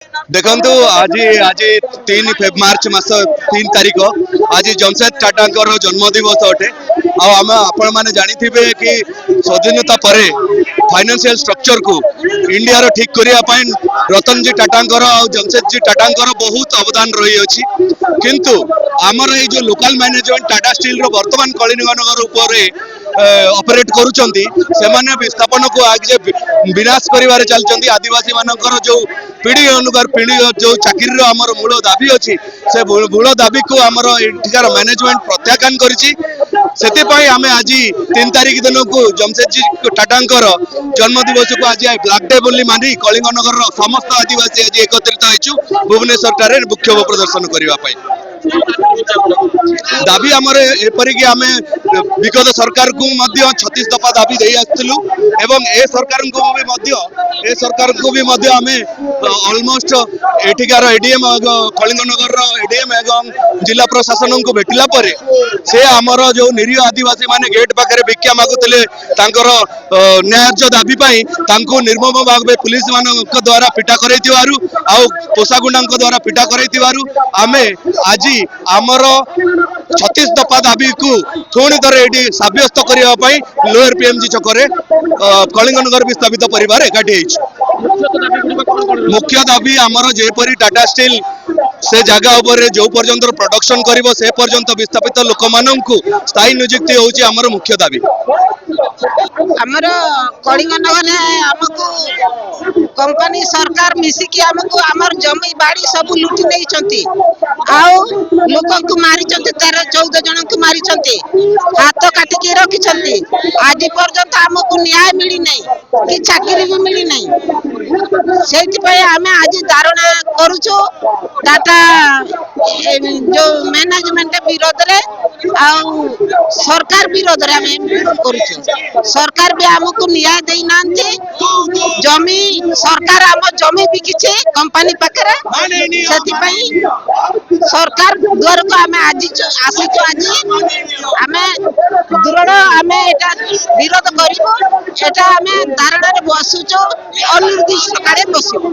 देखु आज आज 3 मार्च मास 3 तारीख आज जमशेद टाटा जन्म दिवस अटे आम आपण मैंने जानी कि स्वाधीनता पर फाइनेंशियल स्ट्रक्चर को इंडिया रो ठीक करने रतन जी टाटा जमशेद जी टाटा बहुत अवदान रही अछि किंतु आमर ये जो लोकल मैनेजमेंट टाटा स्टील रो वर्तमान कलिंगनगर ऊपर ऑपरेट करूचंती सेमाने विस्थापन को आगे विनाश करिवारे चलचंती आदिवासी मानकर जो पीढ़ी अनुसार पीढ़ी जो चाकरी आमर मूल दाबी अच्छी से मूल दाबी को आमर एठिकार मैनेजमेंट प्रत्याख्यान करिछि सेतिपई आमे आज 3 तारीख दिन को जमशेद जी टाटा जन्म दिवस को आज ब्लैक डे बोली मानी कलिंगनगर समस्त आदिवासी आज एकत्रित होइछु भुवनेश्वर ठारे विक्षोभ प्रदर्शन करने दाबी आमर एपरिक आम विगत सरकार को 36 दफा दाबी दे आसलु एवं ए सरकार को भी आम ऑलमोस्ट एठिकार एडीएम कलिंगनगर एडीएम एवं जिला प्रशासन को भेटिला परे से आमर जो निरीह आदिवासी माने गेट पाखे भिक्षा मागुले न्याय्य दाबी पाई तांको निर्मम भाव पुलिस मान द्वारा पिटा कर पोषा गुंडा द्वारा पिटा कर आमे आज आमर 36 दफा दाबी को पुणी थे ये सब्यस्त करने लोअर पीएमजी छकरे कलिंगनगर विस्थापित परिवार एकाठी मुख्य दाबी आमर जेपरी टाटा स्टील से जगह उपर जो पर्यंत प्रोडक्शन करिवो से पर्यंत विस्थापित लोक माननकु स्थायी नियुक्ति होउची आमर मुख्य दाबी आमर कलिंगनगर हमको कंपनी सरकार मिसिकी हमको आमर जमी बाड़ी सब लुटी नहीं चंती आउ लोक को मारी चंती 13-14 जन को मारी चंती हाथ काटी के रखी चंती आज पर्यंत हमको न्याय मिली नहीं कि चाकरी भी मिली नहीं सेति पय हमें आज धारणा करूछु टाटा जो मैनेजमेंट विरोध रे आउ सरकार विरोध रे हमें विरोध करूछु सरकार भी हमको न्याय देई नांती जमी सरकार हम जमी बिकिछे कंपनी पाखरे सेति पई सरकार द्वार को हमें आज आसीछु आज हमें दृढ़ हमें एटा विरोध करिवो एटा हमें धारणा रे बसुछु अनिर्दिष्ट काले बसिबो।